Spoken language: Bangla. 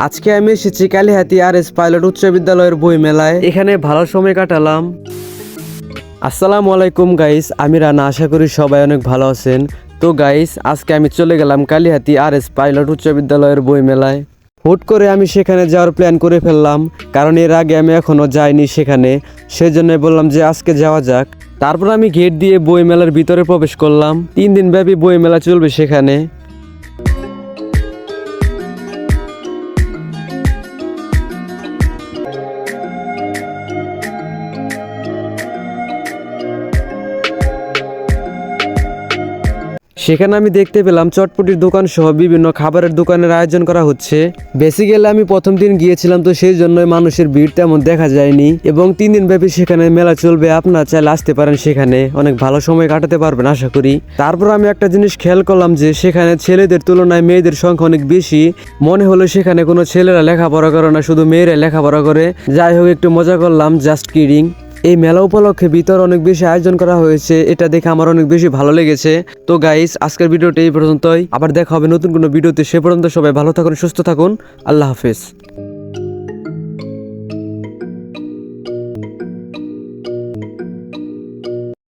আজকে আমি এসেছি কালিহাতী আর.এস. পাইলট উচ্চ বিদ্যালয়ের বই মেলায়। এখানে ভালো সময় কাটালাম। আসসালামু আলাইকুম গাইস, আমি রানা। আশা করি সবাই অনেক ভালো আছেন। তো গাইস, আজকে আমি চলে গেলাম কালিহাতী আর.এস. পাইলট উচ্চ বিদ্যালয়ের বই মেলায়। হুট করে আমি সেখানে যাওয়ার প্ল্যান করে ফেললাম, কারণ এর আগে আমি এখনও যাইনি সেখানে। সেই জন্য বললাম যে আজকে যাওয়া যাক। তারপর আমি গেট দিয়ে বই মেলার ভিতরে প্রবেশ করলাম। 3 দিন ব্যাপী বই মেলা চলবে সেখানে। সেখানে আমি দেখতে পেলাম চটপটির দোকান সহ বিভিন্ন খাবারের দোকানের আয়োজন করা হচ্ছে। বেসিক্যালি আমি প্রথম দিন গিয়েছিলাম, তো সেই জন্যই মানুষের ভিড় তেমন দেখা যায়নি। এবং 3 দিন ব্যাপী সেখানে মেলা চলবে, আপনারা চাইলে আসতে পারেন। সেখানে অনেক ভালো সময় কাটাতে পারবেন আশা করি। তারপর আমি একটা জিনিস খেয়াল করলাম যে সেখানে ছেলেদের তুলনায় মেয়েদের সংখ্যা অনেক বেশি। মনে হলো সেখানে কোনো ছেলেরা লেখাপড়া করে না, শুধু মেয়েরাই লেখাপড়া করে। যাই হোক, একটু মজা করলাম, জাস্ট কিডিং। এই মেলা উপলক্ষে ভিতর অনেক বেশি আয়োজন করা হয়েছে, এটা দেখে আমার অনেক বেশি ভালো লেগেছে। তো গাইস, আজকের ভিডিওটা এই পর্যন্তই। আবার দেখা হবে নতুন কোনো ভিডিওতে। সে পর্যন্ত সবাই ভালো থাকুন, সুস্থ থাকুন। আল্লাহ হাফেজ।